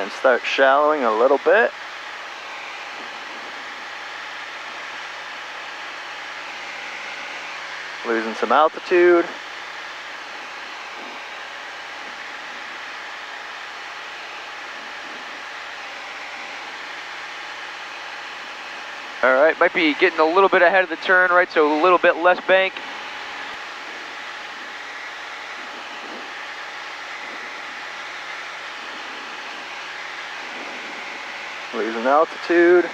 and start shallowing a little bit. Losing some altitude. All right, might be getting a little bit ahead of the turn, right? So a little bit less bank. Losing altitude.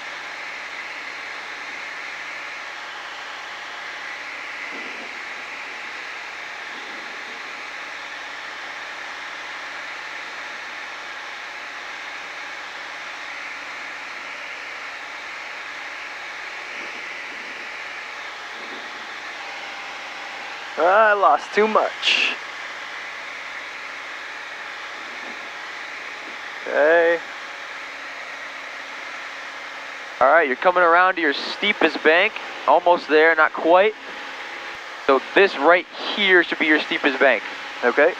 I lost too much. Okay. All right, you're coming around to your steepest bank. Almost there, not quite. So this right here should be your steepest bank. Okay.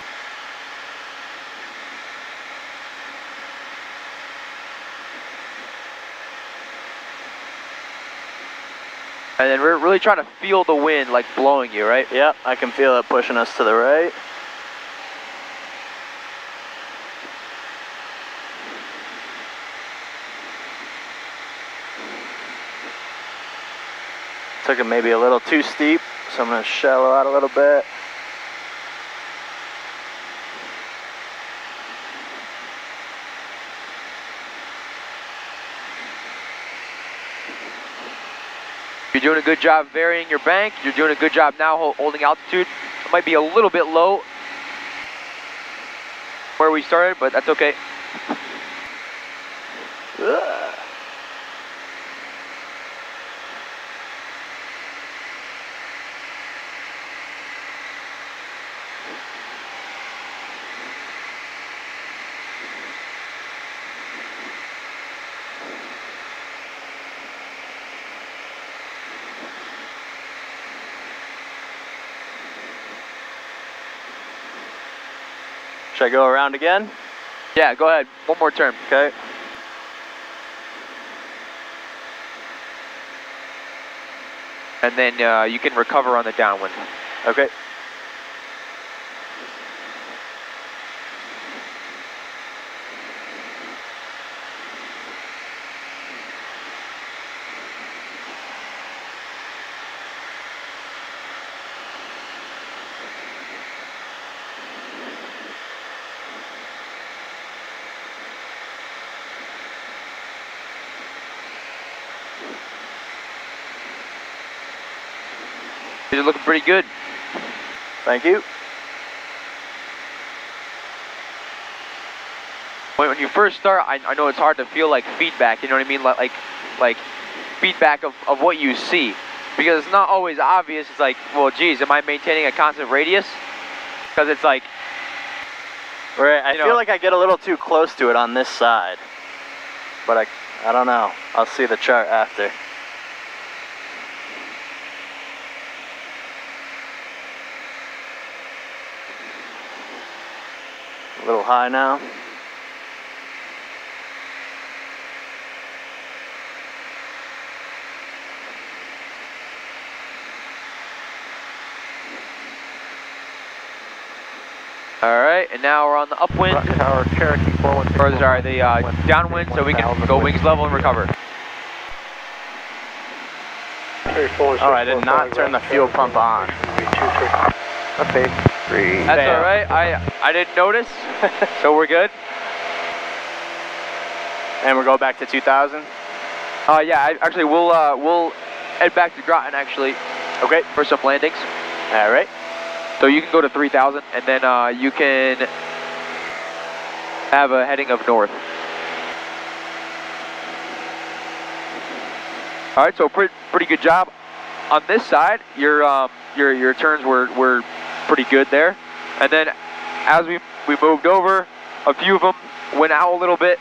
And then we're really trying to feel the wind like blowing you, right? Yep, I can feel it pushing us to the right. Took it maybe a little too steep, so I'm going to shallow out a little bit. You're doing a good job varying your bank. You're doing a good job now holding altitude. It might be a little bit low where we started, but that's okay. Should I go around again? Yeah, go ahead. One more turn. Okay. And then you can recover on the downwind. Okay. These are looking pretty good. Thank you. When you first start, I know it's hard to feel like feedback, you know what I mean? Like feedback of what you see. Because it's not always obvious. It's like, well, geez, am I maintaining a constant radius? Because it's like... Right, I feel like I get a little too close to it on this side. But I don't know. I'll see the chart after. A little high now. All right, and now we're on the upwind. Tower, Cherokee 416. Or sorry, the downwind, so we can go wings level and recover. Oh, I did not turn the fuel pump on. Okay, 3. That's all right. I didn't notice, so we're good. And we'll go back to 2000. Yeah, actually, we'll head back to Groton actually. Okay. For some landings. All right. So you can go to 3000, and then you can have a heading of north. All right, so pretty good job on this side. Your turns were pretty good there, and then as we moved over, a few of them went out a little bit,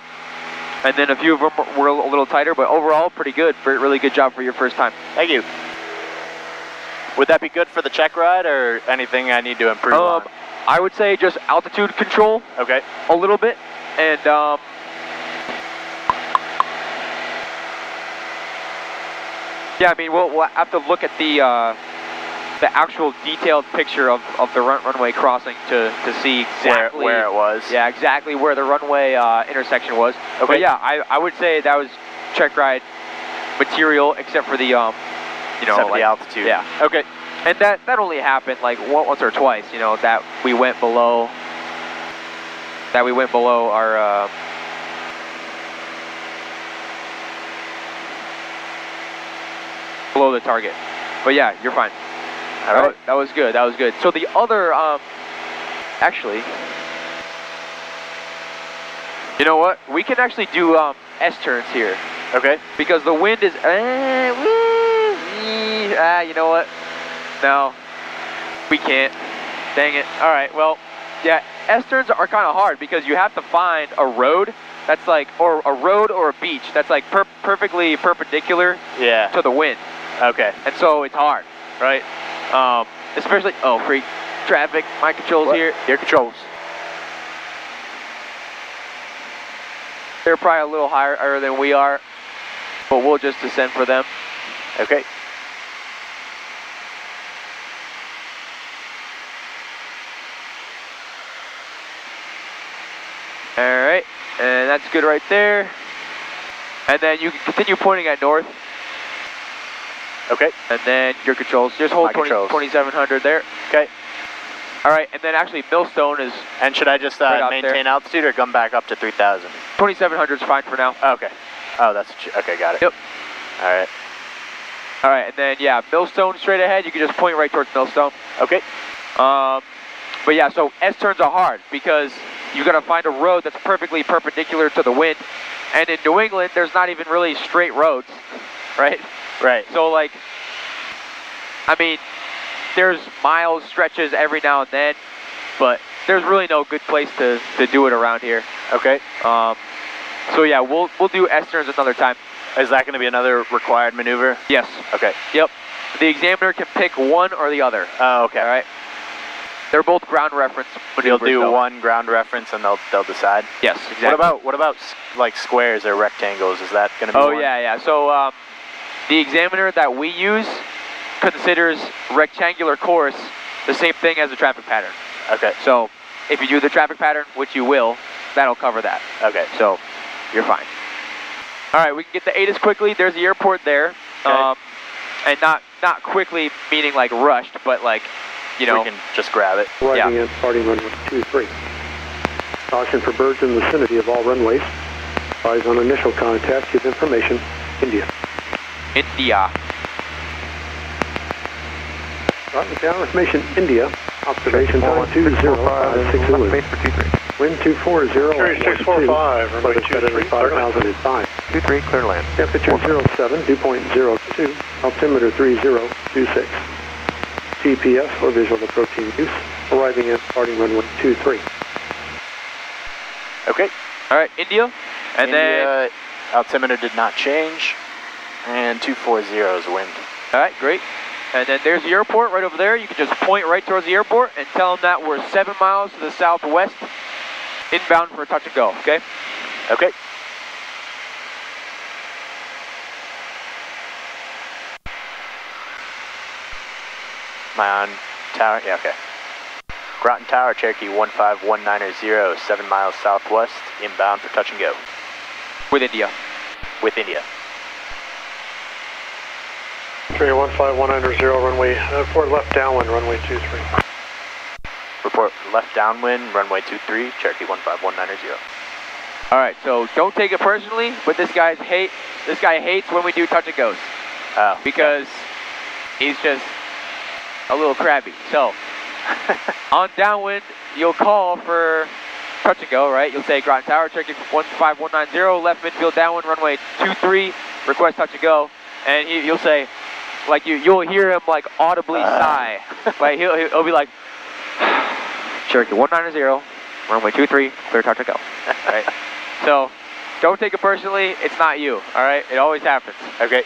and then a few of them were a little tighter, but overall pretty good. Really good job for your first time. Thank you. Would that be good for the check ride, or anything I need to improve on? I would say just altitude control. Okay. A little bit, and Yeah, I mean, we'll have to look at the actual detailed picture of the runway crossing to see exactly where it was. Yeah, exactly where the runway intersection was. Okay. But yeah, I would say that was check ride material, except for the you know, except for like, the altitude. Yeah. Okay. And that only happened like once or twice. You know, that we went below. That we went below our. Below the target. But yeah, you're fine. All right. That was good. That was good. So the other, actually, you know what? We can actually do S-turns here. Okay. Because the wind is, you know what? No, we can't. Dang it. All right, well, yeah, S-turns are kind of hard because you have to find a road that's like, or a road or a beach that's like perfectly perpendicular to the wind. Okay. And so it's hard, right? Especially, oh, freak, traffic, my controls here. Your controls. They're probably a little higher than we are, but we'll just descend for them. Okay. All right, and that's good right there. And then you can continue pointing at north. Okay. And then your controls. Just hold 2700 there. Okay. All right, and then actually Millstone is. And should I just right maintain altitude or come back up to 3,000? 2700 is fine for now. Okay. Oh, that's okay. Got it. Yep. All right. All right, and then yeah, Millstone straight ahead. You can just point right towards Millstone. Okay. But yeah, so S-turns are hard because you got to find a road that's perfectly perpendicular to the wind. And in New England, there's not even really straight roads, right? Right. So like, I mean, there's miles stretches every now and then, but there's really no good place to do it around here. Okay. So yeah, we'll do S-turns another time. Is that going to be another required maneuver? Yes. Okay. Yep. The examiner can pick one or the other. Oh, okay. All right. They're both ground reference maneuvers. You'll do one ground reference and they'll decide? Yes, exactly. What about like squares or rectangles? Is that going to be one? Yeah. So the examiner that we use considers rectangular course the same thing as a traffic pattern. Okay. So if you do the traffic pattern, which you will, that'll cover that. Okay. So you're fine. All right, we can get to ATIS quickly. There's the airport there. Okay. And not quickly meaning like rushed, but like, you know. We can just grab it. Arriving at starting runway 23. Caution for birds in the vicinity of all runways. Advise on initial contact. Give information. India. India. Ground information. India. Observation time 2056 Zulu. Wind 240 at 645, runway 23, 5,005. 23, clear land. Temperature 07, dew point 02, altimeter 3026. GPS or visual approaching use, arriving at starting runway 23. Okay. All right, India. And India, altimeter did not change, and 240 is wind. All right, great. And then there's the airport right over there. You can just point right towards the airport and tell them that we're 7 miles to the southwest, inbound for a touch and go, okay? Okay. Am I on tower? Yeah, okay. Groton Tower, Cherokee 15190, 7 miles southwest, inbound for touch and go. With India. With India. 15190, runway, report left downwind, runway 23. Report left downwind, runway 23, Cherokee 15190. All right, so don't take it personally, but this guy hates when we do touch and goes. Oh. Because he's just a little crabby. So on downwind, you'll call for touch and go, right? You'll say Groton Tower, Cherokee 15190, left midfield downwind, runway 23, request touch and go, and you'll say, like you'll hear him like audibly sigh. Like he'll be like, Cherokee 190, runway 23, clear touch and go. All right. So don't take it personally. It's not you. All right. It always happens. Okay.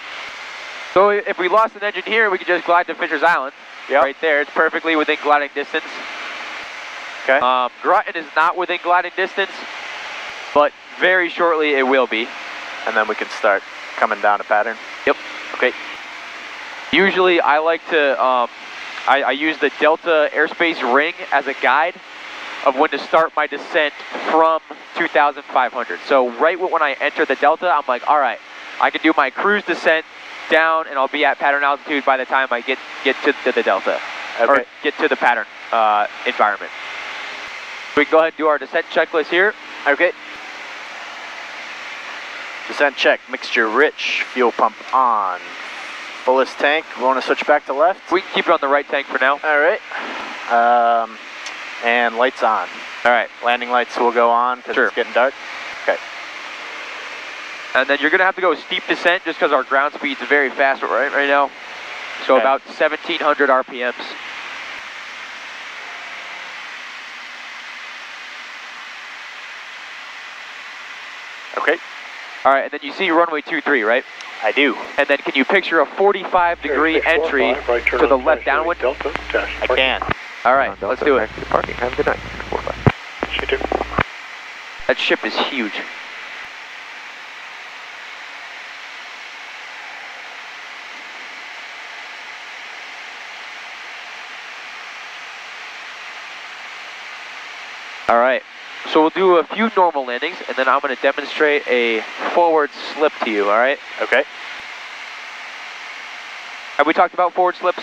So if we lost an engine here, we could just glide to Fisher's Island. Yep. Right there. It's perfectly within gliding distance. Okay. Groton is not within gliding distance, but very shortly it will be. And then we can start coming down a pattern. Yep. Okay. Usually I like to, I use the Delta airspace ring as a guide of when to start my descent from 2,500. So right when I enter the Delta, I'm like, all right, I can do my cruise descent down and I'll be at pattern altitude by the time I get to the Delta. Okay. Or get to the pattern environment. We can go ahead and do our descent checklist here. Okay. Descent check, mixture rich, fuel pump on. Fullest tank, we want to switch back to left? We can keep it on the right tank for now. All right. And lights on. All right. Landing lights will go on because Sure. it's getting dark. Okay. And then you're going to have to go steep descent just because our ground speed's very fast right now. So Okay. about 1,700 RPMs. Okay. All right, and then you see runway 23, right? I do. And then can you picture a 45-degree entry right turn to the on left taxiway downwind? Delta, dash I parking. can. All right, let's do it. Back to the parking. Have a good night. 45. You too. That ship is huge. All right, so we'll do a few normal landings, and then I'm going to demonstrate a forward slip to you, all right? Okay. Have we talked about forward slips?